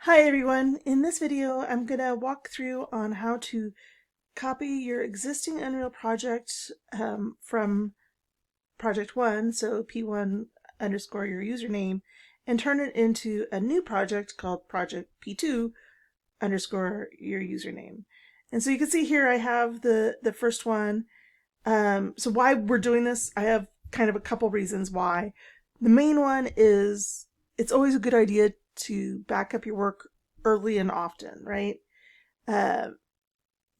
Hi everyone, in this video I'm going to walk through on how to copy your existing Unreal project from project 1, so P1 underscore your username, and turn it into a new project called project P2 underscore your username. And so you can see here I have the first one. So why we're doing this, I have kind of a couple reasons why. The main one is it's always a good idea to back up your work early and often, right?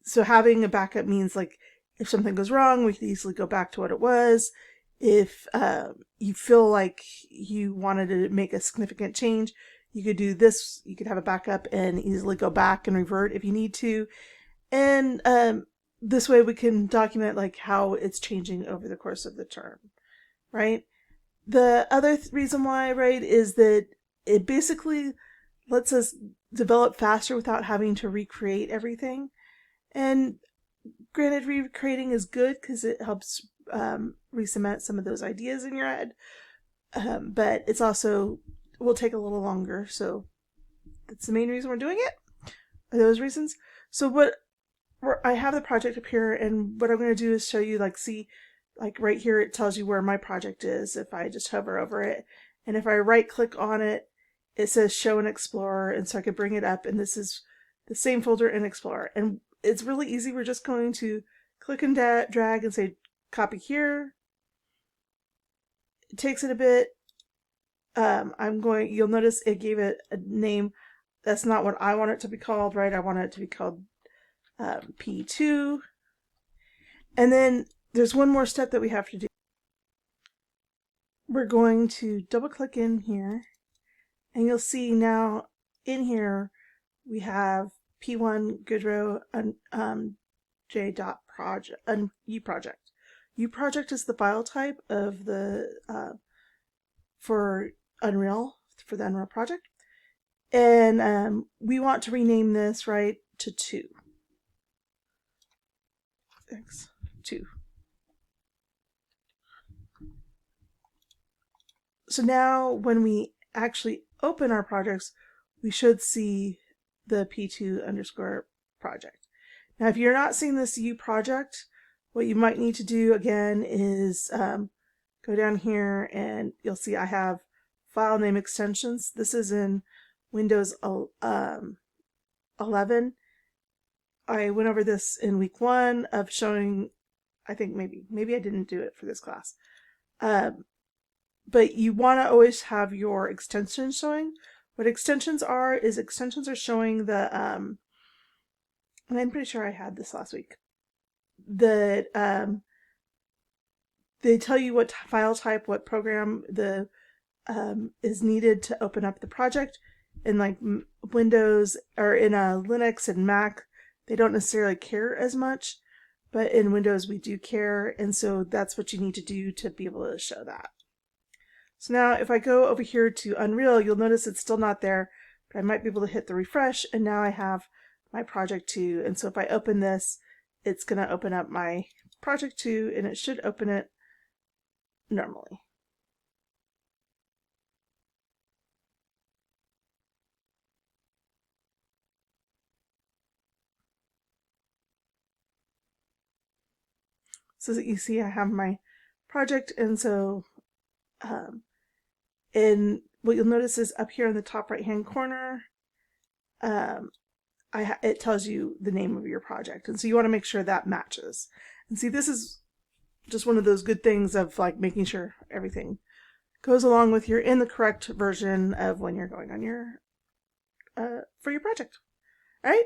So having a backup means like if something goes wrong, we can easily go back to what it was. If you feel like you wanted to make a significant change, you could do this. You could have a backup and easily go back and revert if you need to. And this way we can document like how it's changing over the course of the term, right? The other reason why, right, is that it basically lets us develop faster without having to recreate everything. And granted, recreating is good because it helps re-cement some of those ideas in your head, but it's also will take a little longer. So that's the main reason we're doing it. Are those reasons? So I have the project up here, and what I'm going to do is show you, like, see, like right here it tells you where my project is if I just hover over it, and if I right click on it, it says show in Explorer, and so I could bring it up, and this is the same folder in Explorer. And it's really easy. We're just going to click and drag and say copy here. It takes it a bit. You'll notice it gave it a name. That's not what I want it to be called, right? I want it to be called P2. And then there's one more step that we have to do. We're going to double click in here, and you'll see now in here we have P1 Goodrow J.project uproject. Uproject is the file type of the for Unreal, for the Unreal project, and we want to rename this right to 2. Thanks. 2. So now when we actually open our projects, we should see the P2 underscore project. Now, if you're not seeing this U project, what you might need to do again is go down here, and you'll see I have file name extensions. This is in Windows 11. I went over this in week 1 of showing, I think maybe I didn't do it for this class. But you want to always have your extensions showing. What extensions are is extensions are showing the, and I'm pretty sure I had this last week, that they tell you what file type, what program is needed to open up the project. In like Windows or in Linux and Mac, they don't necessarily care as much, but in Windows we do care, and so that's what you need to do to be able to show that. So now if I go over here to Unreal, you'll notice it's still not there, but I might be able to hit the refresh, and now I have my project 2. And so if I open this, it's going to open up my project 2, and it should open it normally. So that you see I have my project, and so and what you'll notice is up here in the top right hand corner, it tells you the name of your project, and so you want to make sure that matches. And see, this is just one of those good things of like making sure everything goes along with you're in the correct version of when you're going on your for your project. All right.